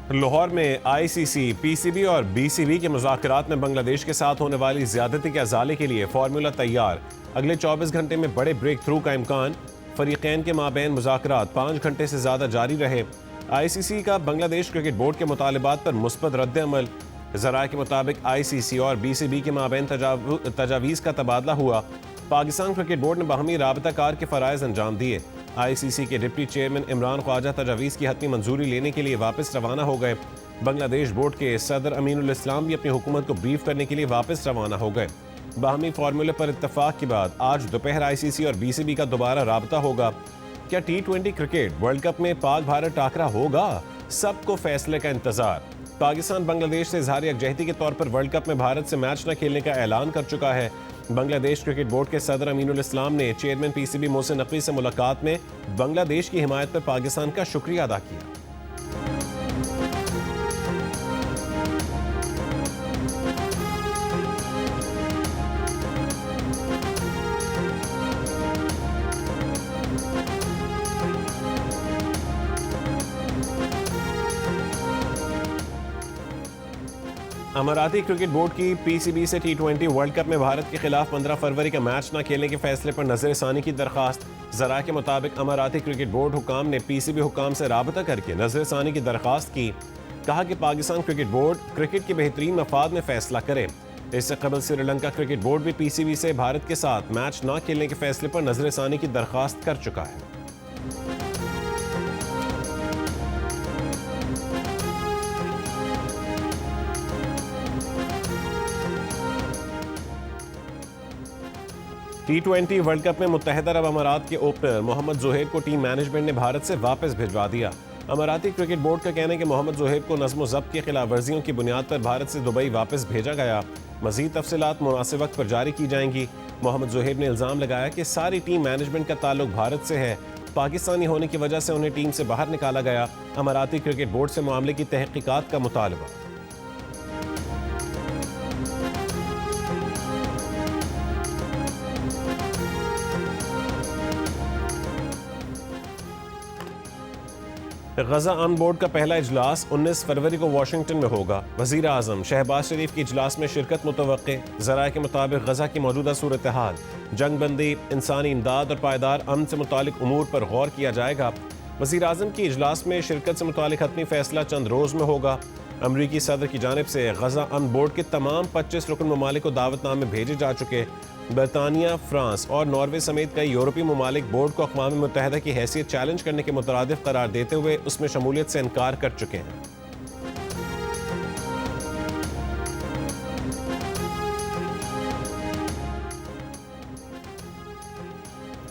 लाहौर में ICC, PCB और BCB के मुज़ाकरात में बांग्लादेश के साथ होने वाली ज़्यादती के अज़ाले के लिए फार्मूला तैयार। अगले 24 घंटे में बड़े ब्रेक थ्रू का इम्कान। फरीक़ैन के माबैन मुज़ाकरात 5 घंटे से ज़्यादा जारी रहे। आईसीसी का बांग्लादेश क्रिकेट बोर्ड के मुतालबात पर मुस्बत रद्द अमल। ज़राए के मुताबिक आईसीसी और बीसीबी के माबैन तजावीज़ का तबादला हुआ। पाकिस्तान क्रिकेट बोर्ड ने बाहमी राबता कार के फ़राइज़ अंजाम दिए। आईसीसी के डिप्टी चेयरमैन इमरान ख्वाजा तजावीज़ की हतमी मंजूरी लेने के लिए वापस रवाना हो गए। बांग्लादेश बोर्ड के सदर अमीनुल इस्लाम भी अपनी हुकूमत को ब्रीफ करने के लिए वापस रवाना हो गए। बाहमी फार्मूले पर इत्तफाक के बाद आज दोपहर आईसीसी और बीसीबी का दोबारा राबता होगा। क्या T20 क्रिकेट वर्ल्ड कप में पाक भारत टाकरा होगा? सबको फैसले का इंतजार। पाकिस्तान बांग्लादेश से इजहार यकजहती के तौर पर वर्ल्ड कप में भारत से मैच न खेलने का ऐलान कर चुका है। बांग्लादेश क्रिकेट बोर्ड के सदर अमीनुल इस्लाम ने चेयरमैन पीसीबी मोहसिन नकवी से मुलाकात में बांग्लादेश की हिमायत पर पाकिस्तान का शुक्रिया अदा किया। अमाराती क्रिकेट बोर्ड की पीसीबी से T20 वर्ल्ड कप में भारत के खिलाफ 15 फरवरी का मैच न खेलने के फैसले पर नजरसानी की दरखास्त। जरा के मुताबिक अमाराती क्रिकेट बोर्ड हुकाम ने पीसीबी हुकाम से राबता करके नजरसानी की दरखास्त की। कहा कि पाकिस्तान क्रिकेट बोर्ड क्रिकेट के बेहतरीन मफाद में फैसला करे। इससे कबल श्रीलंका क्रिकेट बोर्ड भी पीसीबी से भारत के साथ मैच न खेलने के फैसले पर नजरसानी की दरखास्त कर चुका है। T20 वर्ल्ड कप में मुत्तहदा अरब अमारात के ओपनर मोहम्मद जोहेब को टीम मैनेजमेंट ने भारत से वापस भिजवा दिया। अमाराती क्रिकेट बोर्ड का कहना है कि मोहम्मद जोहेब को नज़्म ज़ब्त की खिलाफ वर्जियों की बुनियाद पर भारत से दुबई वापस भेजा गया। मज़ीद तफसीलात मुनासिब वक्त पर जारी की जाएंगी। मोहम्मद जोहेब ने इल्ज़ाम लगाया कि सारी टीम मैनेजमेंट का ताल्लुक भारत से है। पाकिस्तानी होने की वजह से उन्हें टीम से बाहर निकाला गया। अमाराती क्रिकेट बोर्ड से मामले की तहकीकात का मुतालबा। गजा अमन बोर्ड का पहला इजलास 19 फरवरी को वाशिंगटन में होगा। वजीर आजम शहबाज शरीफ की इजलास में शिरकत मुतवक्के। ज़राए के मुताबिक गजा की मौजूदा सूरत हाल, जंग बंदी, इंसानी इमदाद और पायदार अमन से मुतालिक उमूर पर गौर किया जाएगा। वजीर आजम की इजलास में शिरकत से मुतालिक हतमी फैसला चंद रोज़ में होगा। अमरीकी सदर की जानिब से गजा अमन बोर्ड के तमाम 25 रुकन ममालिक को दावतनामे भेजे जा चुके। बरतानिया, फ्रांस और नॉर्वे समेत कई यूरोपीय ममालिक बोर्ड को अक़वाम मुत्तहिदा की हैसियत चैलेंज करने के मुतरादिफ करार देते हुए उसमें शमूलियत से इनकार कर चुके हैं।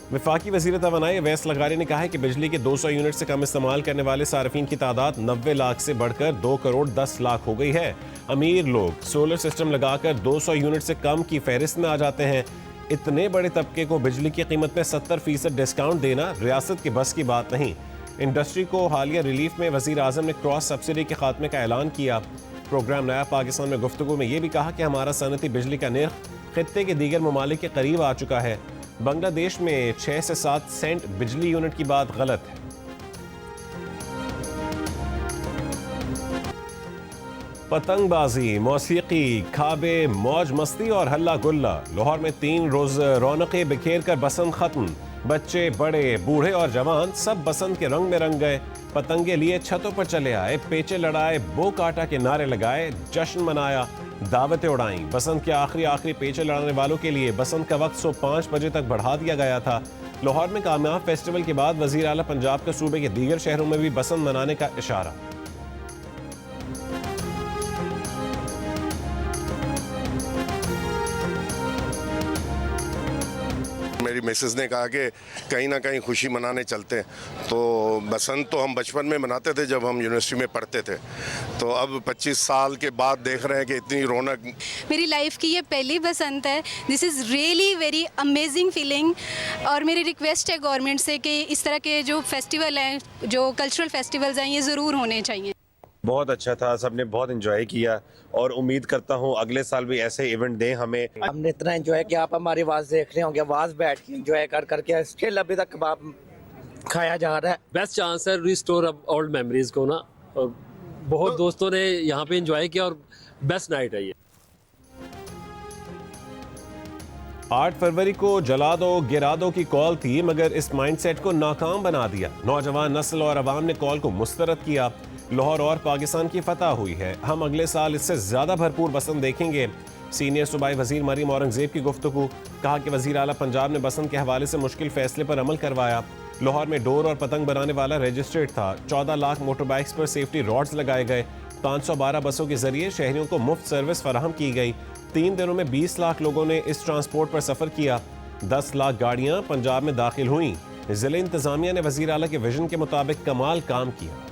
वफाकी वज़ीर तवानाई अवैस लगारी ने कहा है कि बिजली के 200 यूनिट से कम इस्तेमाल करने वाले सार्फिन की तादाद 90 लाख से बढ़कर 2 करोड़ 10 लाख हो गई है। अमीर लोग सोलर सिस्टम लगाकर 200 यूनिट से कम की फहरिस्त में आ जाते हैं। इतने बड़े तबके को बिजली की कीमत में 70% डिस्काउंट देना रियासत के बस की बात नहीं। इंडस्ट्री को हालिया रिलीफ में वज़ीर आज़म ने क्रॉस सब्सिडी के खात्मे का ऐलान किया। प्रोग्राम नया पाकिस्तान में गुफ्तगू में ये भी कहा कि हमारा सनती बिजली का निर्ख खित्ते के दीगर ममालिक के करीब आ चुका है। बांग्लादेश में 6 से 7 सेंट बिजली यूनिट की बात गलत है। पतंगबाजी, मौसीकी, खाबे, मौज मस्ती और हल्ला गुल्ला। लाहौर में 3 रोज रौनकें बिखेर कर बसंत खत्म। बच्चे, बड़े, बूढ़े और जवान सब बसंत के रंग में रंग गए। पतंगे लिए छतों पर चले आए, पेचे लड़ाए, बो काटा के नारे लगाए, जश्न मनाया, दावतें उड़ाई। बसंत के आखिरी पेचे लड़ाने वालों के लिए बसंत का वक्त सुबह 5 बजे तक बढ़ा दिया गया था। लाहौर में कामयाब फेस्टिवल के बाद वजीर आला पंजाब का सूबे के दीगर शहरों में भी बसंत मनाने का इशारा। मेरी मिसेस ने कहा कि कहीं ना कहीं खुशी मनाने चलते हैं। तो बसंत तो हम बचपन में मनाते थे जब हम यूनिवर्सिटी में पढ़ते थे, तो अब 25 साल के बाद देख रहे हैं कि इतनी रौनक। मेरी लाइफ की ये पहली बसंत है। This is really very amazing feeling. और मेरी रिक्वेस्ट है गवर्नमेंट से कि इस तरह के जो फेस्टिवल हैं, जो कल्चरल फेस्टिवल्स हैं, ये ज़रूर होने चाहिए। बहुत अच्छा था, सबने बहुत एंजॉय किया और उम्मीद करता हूँ अगले साल भी ऐसे इवेंट दें हमें। हमने इतना एंजॉय किया, आप हमारी आवाज़ देख रहे होंगे, आवाज़ बैठ के एंजॉय कर करके स्टिल अभी तक कबाब खाया जा रहा है। बेस्ट चांस है रिस्टोर अब ओल्ड मेमोरीज को ना, और बहुत दोस्तों ने यहाँ पे एंजॉय किया और बेस्ट नाइट है ये। 8 फरवरी को जला दो गिरा दो की कॉल थी, मगर इस माइंडसेट को नाकाम बना दिया। नौजवान नस्ल और अवाम ने कॉल को मुस्तरद किया। लाहौर और पाकिस्तान की फतह हुई है। हम अगले साल इससे ज्यादा भरपूर बसंत देखेंगे। सीनियर सूबाई वजीर मरियम औरंगजेब की गुफ्तगू। कहा कि वजीर आला पंजाब ने बसंत के हवाले से मुश्किल फैसले पर अमल करवाया। लाहौर में डोर और पतंग बनाने वाला रजिस्ट्रेट था। 14 लाख मोटर बाइक्स पर सेफ्टी रॉड्स लगाए गए। 512 बसों के जरिए शहरियों को मुफ्त सर्विस फराहम की गई। 3 दिनों में 20 लाख लोगों ने इस ट्रांसपोर्ट पर सफर किया। 10 लाख गाड़ियां पंजाब में दाखिल हुई। जिले इंतजामिया ने वजीर आला के विजन के मुताबिक कमाल काम किया।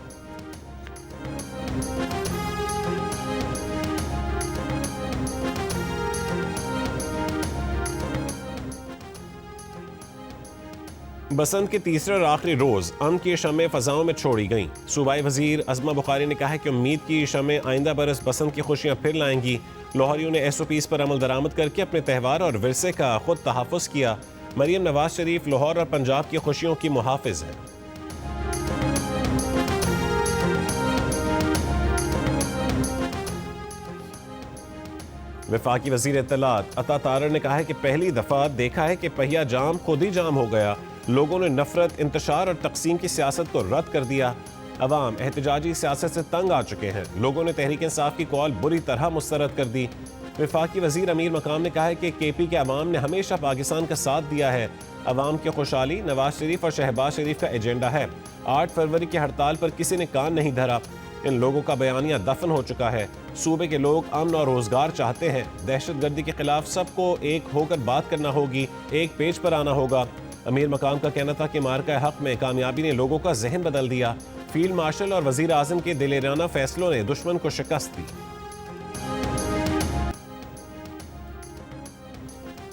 बसंत के तीसरे और आखिरी रोज अमन की शमें फजाओं में छोड़ी गईं। सूबाई वजीर अज़मा बुखारी ने कहा है कि उम्मीद की शमें आइंदा बरस बसंत की खुशियां फिर लाएंगी। लाहौरियों ने SOPs पर अमल दरामद करके अपने त्यौहार और विरसे का खुद तहफ़्फ़ुज़ किया। मरियम नवाज शरीफ लाहौर और पंजाब की खुशियों की मुहाफ़िज है। वफाकी वजीर इत्तलात अता तारर ने कहा है कि पहली दफा देखा है कि पहिया जाम खुद ही जाम हो गया। लोगों ने नफरत, इंतशार और तकसीम की सियासत को रद्द कर दिया। अवाम एहतजाजी सियासत से तंग आ चुके हैं। लोगों ने तहरीक इंसाफ की कॉल बुरी तरह मुस्तरद कर दी। वफाकी वजीर अमीर मकाम ने कहा है कि KP के अवाम ने हमेशा पाकिस्तान का साथ दिया है। अवाम की खुशहाली नवाज शरीफ और शहबाज शरीफ का एजेंडा है। 8 फरवरी की हड़ताल पर किसी ने कान नहीं धरा। इन लोगों का बयानिया दफन हो चुका है। सूबे के लोग अमन और रोजगार चाहते हैं। दहशतगर्दी के खिलाफ सबको एक होकर बात करना होगी, एक पेज पर आना होगा। अमीर मकाम का कहना था कि मार्का हक में कामयाबी ने लोगों का जहन बदल दिया। फील्ड मार्शल और वजीर आजम के दिलेराना फैसलों ने दुश्मन को शिकस्त दी।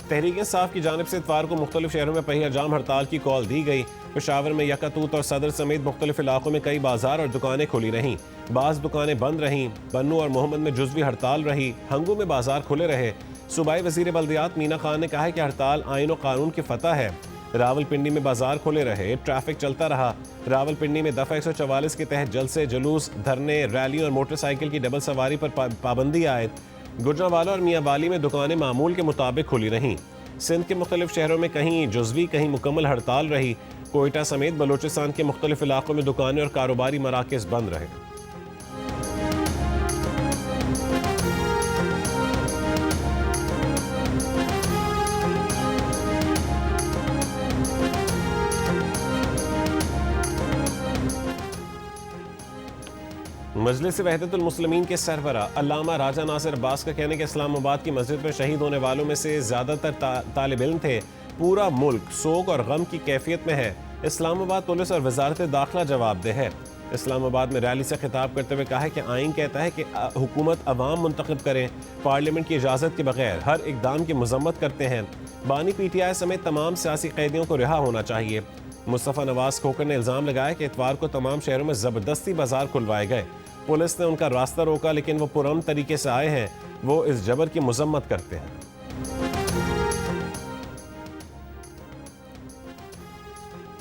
तहरीक इंसाफ की जानिब से इतवार को मुख्तलिफ शहरों में पहिया जाम हड़ताल की कॉल दी गई। पेशावर में यकातूत और सदर समेत मुख्तलिफ इलाकों में कई बाजार और दुकानें खुली रहीं। बाज़ दुकानें बंद रहीं। बन्नू और मोहम्मद में जुज़वी हड़ताल रही। हंगू में बाजार खुले रहे। सूबाई वजीर बल्दियात मीना खान ने कहा है कि हड़ताल आईन और कानून की फतह है। रावलपिंडी में बाजार खुले रहे, ट्रैफिक चलता रहा। रावलपिंडी में दफ़ा 144 के तहत जलसे, जुलूस, धरने, रैली और मोटरसाइकिल की डबल सवारी पर पाबंदी आयद। गुजरांवाला और मियांवाली में दुकानें मामूल के मुताबिक खुली रहीं। सिंध के मुख्तलिफ शहरों में कहीं जुज़वी कहीं मुकम्मल हड़ताल रही। कोयटा समेत बलोचिस्तान के मुख्तलिफ इलाकों में दुकानें और कारोबारी मराकज़ बंद रहे। मजलिस वहदतुल मुस्लिमीन के सरबरा अल्लामा राजा नासिर अब्बास का कहने के इस्लामाबाद की मस्जिद में शहीद होने वालों में से ज़्यादातर तालिब इल्म थे। पूरा मुल्क सोग और गम की कैफियत में है। इस्लामाबाद पुलिस और वजारत दाखिला जवाबदेह है। इस्लामाबाद में रैली से खिताब करते हुए कहा है कि आइन कहता है कि हुकूमत अवाम मुंतखब करें। पार्लियामेंट की इजाज़त के बगैर हर इकदाम की मजम्मत करते हैं। बानी PTI समेत तमाम सियासी कैदियों को रिहा होना चाहिए। मुस्तफ़ा नवाज खोकर ने इल्ज़ाम लगाया कि इतवार को तमाम शहरों में ज़बरदस्ती बाजार खुलवाए गए। पुलिस ने उनका रास्ता रोका, लेकिन वो पुरअमन तरीके से आए हैं। वो इस जबर की मजम्मत करते हैं।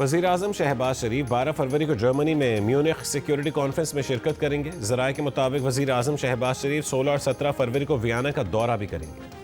वज़ीर आज़म शहबाज शरीफ 12 फरवरी को जर्मनी में म्यूनिख सिक्योरिटी कॉन्फ्रेंस में शिरकत करेंगे। ज़राए के मुताबिक वज़ीर आज़म शहबाज शरीफ 16 और 17 फरवरी को वियना का दौरा भी करेंगे।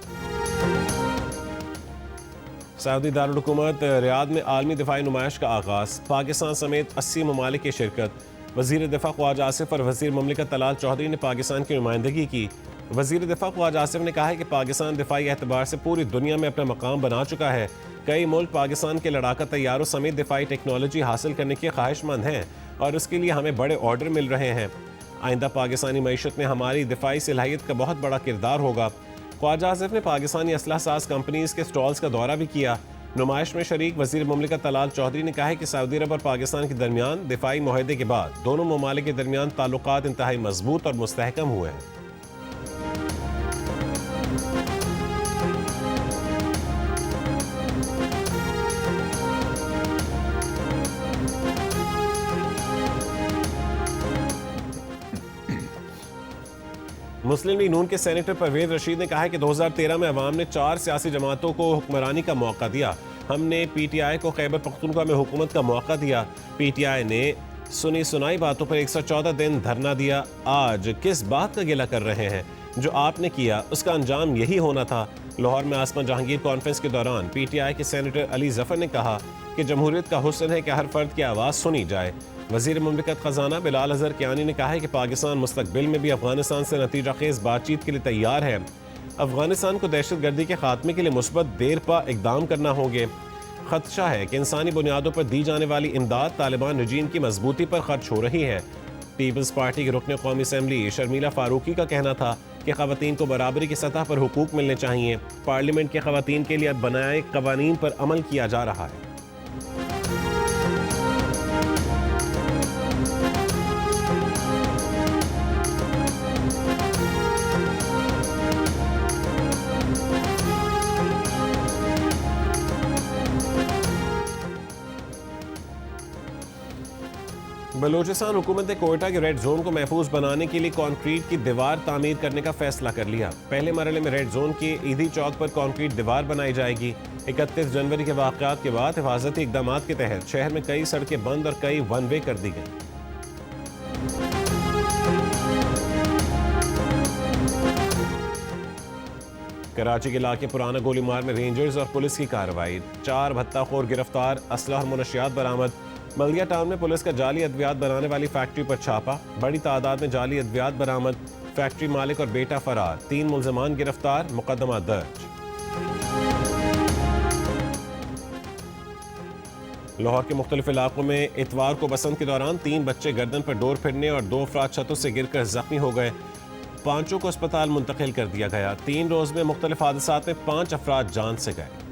सऊदी दारुल हुकूमत रियाद में आलमी दिफाई नुमाइश का आगाज़। पाकिस्तान समेत 80 ममालिक की शिरकत। वज़ीर दिफा ख्वाजा आसिफ और वज़ीर ममलिकत तलाल चौधरी ने पाकिस्तान की नुमाइंदगी की। वज़ीर दिफा ख्वाजा आसिफ ने कहा है कि पाकिस्तान दिफाई एतबार से पूरी दुनिया में अपना मकाम बना चुका है। कई मुल्क पाकिस्तान के लड़ाका तैयारों समेत दिफाई टेक्नोलॉजी हासिल करने के ख्वाहिशमंद हैं और उसके लिए हमें बड़े ऑर्डर मिल रहे हैं। आइंदा पाकिस्तानी मईशत में हमारी दिफाई सलाहियत का बहुत बड़ा किरदार होगा। ख्वाजा आसिफ ने पाकिस्तानी असलहा साज कंपनीज के स्टॉल्स का दौरा भी किया। नुमाइश में शरीक वज़ीर ममलिकत तलाल चौधरी ने कहा है कि सऊदी अरब और पाकिस्तान के दरमियान दिफाई मुआहदे के बाद दोनों ममालिक के दरमियान ताल्लुकात इंतहाई मजबूत और मुस्तहकम हुए हैं। मुस्लिम लीग नून के सेनेटर परवेज रशीद ने कहा है कि 2013 में अवाम ने 4 सियासी जमातों को हुक्मरानी का मौका दिया। हमने PTI को खैबर पख्तूनख्वा में हुकूमत का मौका दिया। PTI ने सुनी सुनाई बातों पर 114 दिन धरना दिया। आज किस बात का गिला कर रहे हैं? जो आपने किया उसका अंजाम यही होना था। लाहौर में आसमा जहांगीर कॉन्फ्रेंस के दौरान PTI के सेनेटर अली जफर ने कहा कि जमहूरियत का हुस्न है कि हर फर्द की आवाज़ सुनी जाए। वज़ीर मुमलिकत ख़जाना बिलाल अज़हर कियानी ने कहा है कि पाकिस्तान मुस्तक़बिल में भी अफगानिस्तान से नतीजा खेज़ बातचीत के लिए तैयार है। अफगानिस्तान को दहशत गर्दी के खात्मे के लिए मुस्बत देरपा इक़दाम करना होंगे। खदशा है कि इंसानी बुनियादों पर दी जाने वाली इमदाद तालिबान रजीम की मजबूती पर खर्च हो रही है। पीपल्स पार्टी के रुकन कौमी असम्बली शर्मिला फारूकी का कहना था कि ख़वातीन को बराबरी की सतह पर हुकूक मिलने चाहिए। पार्लियामेंट के ख़वातीन के लिए बनाए कवानीन पर अमल किया जा रहा है। बलूचिस्तान हुकूमत ने कोयटा के रेड जोन को महफूज बनाने के लिए कंक्रीट की दीवार तामीर करने का फैसला कर लिया। पहले मरहले में रेड जोन के ईदी चौक पर कंक्रीट दीवार बनाई जाएगी। 31 जनवरी के वाक़यात के बाद हिफाजती इक़दाम के तहत शहर में कई सड़कें बंद और कई वन वे कर दी गई। कराची के इलाके पुराना गोलीमार में रेंजर्स और पुलिस की कार्रवाई। 4 भत्ताखोर गिरफ्तार, असलहा और मुनशियात बरामद। बल्दिया टाउन में पुलिस का जाली अद्वियात बनाने वाली फैक्ट्री पर छापा। बड़ी तादाद में जाली अद्वियात बरामद। फैक्ट्री मालिक और बेटा फरार। 3 मुल्ज़िमान गिरफ्तार, मुकदमा दर्ज। लाहौर के मुख्तलिफ इलाकों में इतवार को बसंत के दौरान 3 बच्चे गर्दन पर डोर फिरने और 2 अफराद छतों से गिरकर जख्मी हो गए। 5 को अस्पताल मुंतकिल कर दिया गया। 3 रोज में मुख्तलिफ हादसात में 5 अफराद जान से गए।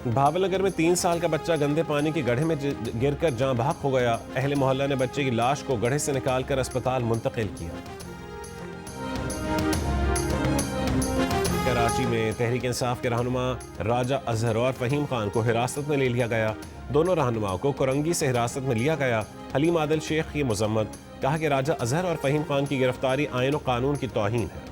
भावलनगर में 3 साल का बच्चा गंदे पानी के गड्ढे में गिरकर जाँ बहक हो गया। अहले मोहल्ला ने बच्चे की लाश को गड्ढे से निकालकर अस्पताल मुंतकिल किया। कराची में तहरीक इंसाफ के रहनुमा राजा अजहर और फहीम खान को हिरासत में ले लिया गया। दोनों रहनुमाओं को कोरंगी से हिरासत में लिया गया। हलीम आदिल शेख की मजम्मत, कहा कि राजा अजहर और फहीम खान की गिरफ्तारी आईन और कानून की तौहीन है।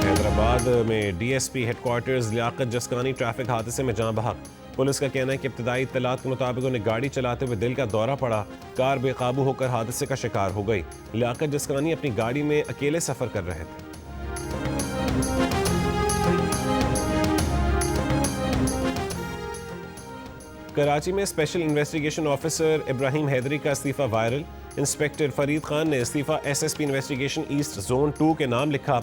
हैदराबाद में DSP हेडक्वार्टर्स लियाकत जसकानी ट्रैफिक हादसे में जाँ बहक। पुलिस का कहना है कि इब्तदाई इत्तलात के मुताबिक उन्हें गाड़ी चलाते हुए दिल का दौरा पड़ा। कार बेकाबू होकर हादसे का शिकार हो गई। लियाकत जसकानी अपनी गाड़ी में अकेले सफर कर रहे थे। कराची में special investigation officer Ibrahim Haidari का इस्तीफा वायरल। इंस्पेक्टर फरीद खान ने इस्तीफा SSP इन्वेस्टिगेशन ईस्ट जोन 2 के नाम लिखा।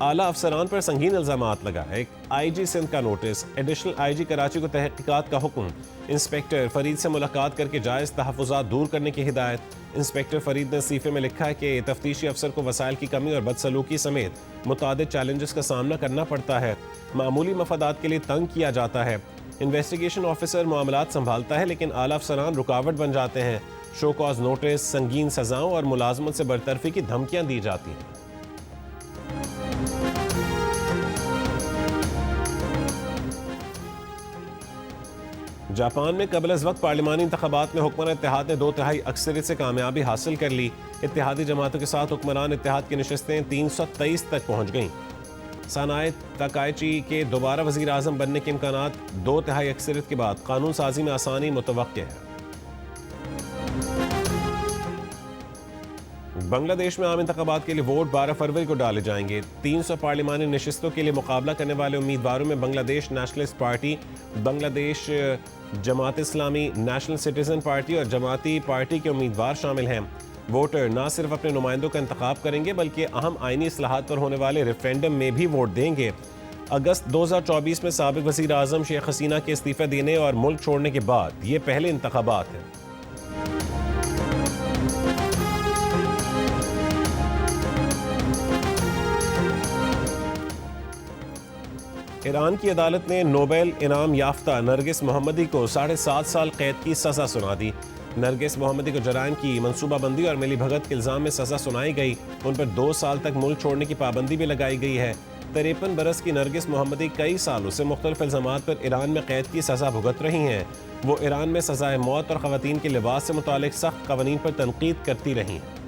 आला अफसरान पर संगीन इल्जामात लगाए। IG सिंध का नोटिस। एडिशनल IG कराची को तहकीकात का हुक्म। इंस्पेक्टर फरीद से मुलाकात करके जायज़ तहफ़्फ़ुज़ात दूर करने की हिदायत। इंस्पेक्टर फरीद ने इस्तीफे में लिखा है कि तफ्तीशी अफसर को वसाइल की कमी और बदसलूकी समेत मुतादिद चैलेंजेस का सामना करना पड़ता है। मामूली मफादात के लिए तंग किया जाता है। इन्वेस्टिगेशन ऑफिसर मामलात संभालता है लेकिन आला अफसरान रुकावट बन जाते हैं। शो कॉज नोटिस, संगीन सजाओं और मुलाजमत से बरतरफी की धमकियां दी जाती हैं। जापान में कबल वक्त पार्लिमानी इंतखाबात में हुक्मरान इत्तेहाद ने 2/3 अक्सरियत से कामयाबी हासिल कर ली। इत्तेहादी जमातों के साथ हुक्मरान इत्तेहाद की नशस्तें 323 तक पहुँच गईं। सनाए तकाइची के दोबारा वज़ीर आज़म बनने के इम्कानात 2/3 अक्सरियत के बाद कानून साजी में आसानी मुतवक्के है। बांग्लादेश में आम इंतखाबात के लिए वोट 12 फरवरी को डाले जाएंगे। 300 पार्लिमानी नशिस्तों के लिए मुकाबला करने वाले उम्मीदवारों में Bangladesh nationalist party, Bangladesh Jamaat Islami, national citizen party और जमाती पार्टी के उम्मीदवार शामिल हैं। वोटर न सिर्फ अपने नुमाइंदों का इंतखाब करेंगे बल्कि अहम आईनी इस्लाहात पर होने वाले रेफरेंडम में भी वोट देंगे। अगस्त 2024 में साबिक वज़ीर आज़म शेख हसीना के इस्तीफा देने और मुल्क छोड़ने के बाद ये पहले इंतखाबात हैं। ईरान की अदालत ने नोबेल इनाम याफ्ता नरगिस मोहम्मदी को 7.5 साल कैद की सज़ा सुना दी। नरगिस मोहम्मदी को जराइम की मनसूबाबंदी और मिली भगत के इल्ज़ाम में सज़ा सुनाई गई। उन पर 2 साल तक मुल्क छोड़ने की पाबंदी भी लगाई गई है। 53 बरस की नरगिस मोहम्मदी कई सालों से मुख्तलिफ इल्ज़ामात पर ईरान में कैद की सज़ा भुगत रही हैं। वो ईरान में सज़ाए मौत और ख़वातीन के लिबास से मुतालिक सख्त क़वानीन पर तनकीद करती रही हैं।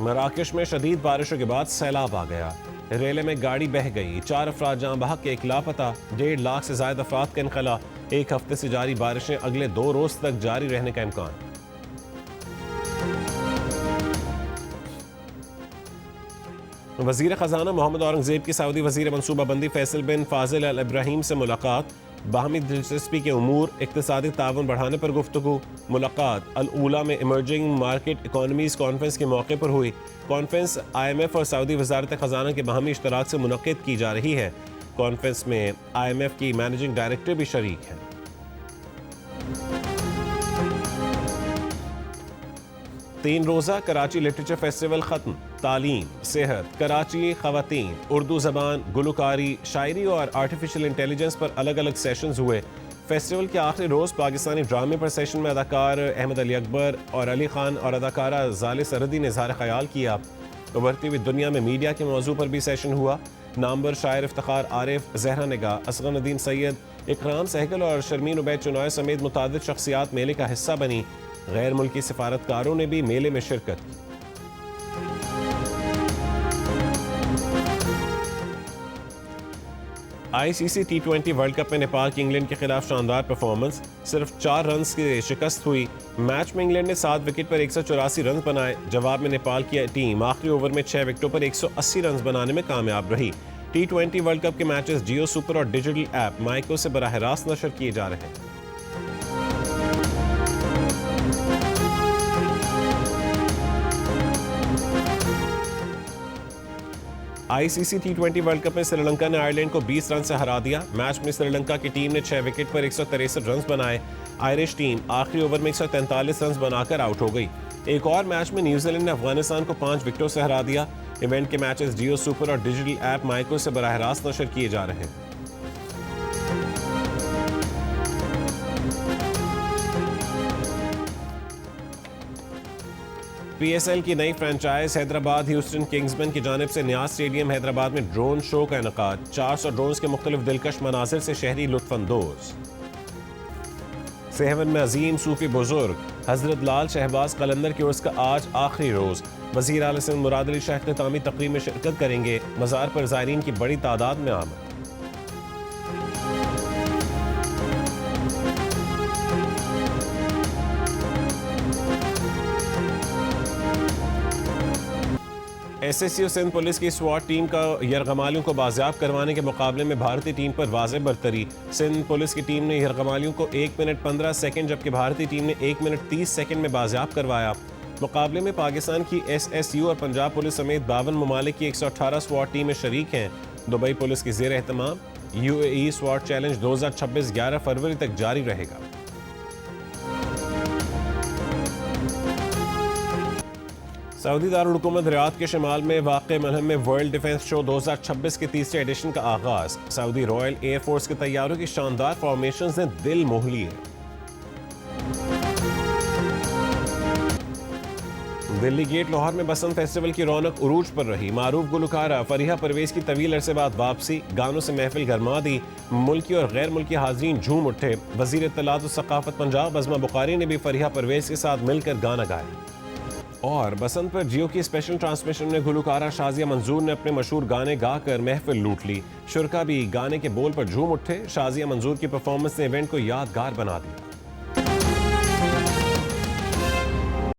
मराकश में शदीद बारिशों के बाद सैलाब आ गया। रेले में गाड़ी बह गई, 4 अफराद जान बहक के 1 लापता, 1.5 लाख से ज्यादा अफराद का इनखला। 1 हफ्ते से जारी बारिशें अगले 2 रोज तक जारी रहने का इम्कान। वजीर खजाना मोहम्मद औरंगजेब की सऊदी वजीर मनसूबाबंदी फैसल बिन फाजिल अल इब्राहिम से मुलाकात। बाहमी दिलचस्पी के उमूर, इक्तिसादी ताउन बढ़ाने पर गुफ्तगू। मुलाकात अल ऊला में इमर्जिंग मार्केट इकॉनमीज कॉन्फ्रेंस के मौके पर हुई। कॉन्फ्रेंस IMF और सऊदी वजारत खजाना के बाहमी इश्तराक से मुनक्किद की जा रही है। कॉन्फ्रेंस में IMF की मैनेजिंग डायरेक्टर भी शरीक हैं। तीन रोज़ा कराची लिटरेचर फेस्टिवल ख़त्म। तालीम, सेहत, कराची, ख़वातीन, उर्दू ज़बान, गुलकारी, शायरी और आर्टिफिशियल इंटेलिजेंस पर अलग अलग सेशंस हुए। फेस्टिवल के आखिरी रोज़ पाकिस्तानी ड्रामे पर सेशन में अदाकार अहमद अली अकबर और अली खान और अदाकारा जाले सरहदी ने इज़हार ख्याल किया। उभरती हुई दुनिया में मीडिया के मौजू पर भी सेशन हुआ। नामवर शायर इफ्तिखार आरिफ, जहरा निगाह, असगर नदीम सैयद, इकराम सहगल और शर्मीन उबैद चुनॉय समेत मुतादिद शख्सियात मेले का हिस्सा बनी। गैर मुल्की सिफारतकारों ने भी मेले में शिरकत की। ICC T20 वर्ल्ड कप में नेपाल की इंग्लैंड के खिलाफ शानदार परफॉर्मेंस, सिर्फ 4 रन की शिकस्त हुई। मैच में इंग्लैंड ने 7 विकेट पर 184 रन बनाए। जवाब में नेपाल की टीम आखिरी ओवर में 6 विकेटों पर 180 रन बनाने में कामयाब रही। T20 वर्ल्ड कप के मैचेस जियो सुपर और डिजिटल ऐप माइको से बराह रास्त नशर किए जा रहे हैं। ICC T20 वर्ल्ड कप में श्रीलंका ने आयरलैंड को 20 रन से हरा दिया। मैच में श्रीलंका की टीम ने 6 विकेट पर 163 रन बनाए। आयरिश टीम आखिरी ओवर में 143 रन बनाकर आउट हो गई। एक और मैच में न्यूजीलैंड ने अफगानिस्तान को 5 विकेटों से हरा दिया। इवेंट के मैचेस जियो सुपर और डिजिटल ऐप माइको से बराह रास्त नशर किए जा रहे हैं। PSL की नई फ्रेंचाइज हैदराबाद ह्यूस्टन किंग्समैन की जानिब से न्याज स्टेडियम हैदराबाद में ड्रोन शो का इनकाद। 400 ड्रोन्स के मुख्तलिफ दिलकश मनाजिर से शहरी लुत्फानंदोज। सेहवन में अजीम सूफी बुजुर्ग हजरत लाल शहबाज कलंदर की उर्स का आज आखिरी रोज। वजीर आला सिंध मुराद अली शाह इख्तितामी तकरीब में शिरकत करेंगे। मज़ार पर ज़ायरीन की बड़ी तादाद में आमद। SSU सिंध पुलिस की स्वाट टीम का यरगमालियों को बाजियाब करवाने के मुकाबले में भारतीय टीम पर वाज़ेह बरतरी। सिंध पुलिस की टीम ने यरगमालियों को 1 मिनट 15 सेकंड जबकि भारतीय टीम ने 1 मिनट 30 सेकंड में बाजियाब करवाया। मुकाबले में पाकिस्तान की SSU और पंजाब पुलिस समेत 52 ममालिक की 118 स्वाट टीमें शरीक हैं। दुबई पुलिस की ज़ेर एहतमाम UAE स्वाट चैलेंज 2026 11 फरवरी तक जारी रहेगा। सऊदी दारुल हुकूमत रियाद के शिमाल में वाक़ मलहम में वर्ल्ड डिफेंस शो 2026 के तीसरे एडिशन का आगाज। सऊदी रॉयल एयरफोर्स के तैयारों की शानदार फॉर्मेशंस ने दिल मोह लिए। दिल्ली गेट लाहौर में बसंत फेस्टिवल की रौनक उरूज पर रही। मारूफ गुलकारा फरीहा परवेज की तवील अरसे बाद वापसी, गानों से महफिल गरमा दी। मुल्की और गैर मुल्की हाजरीन झूम उठे। वजीर इत्तलात और सकाफत पंजाब अज़मा बुखारी ने भी फरीहा परवेज के साथ मिलकर गाना गाया। और बसंत पर जियो की स्पेशल ट्रांसमिशन में गुलकारा शाजिया मंजूर ने अपने मशहूर गाने गाकर महफिल लूट ली। शुरका भी गाने के बोल पर झूम उठे। शाजिया मंजूर की परफॉर्मेंस ने इवेंट को यादगार बना दिया।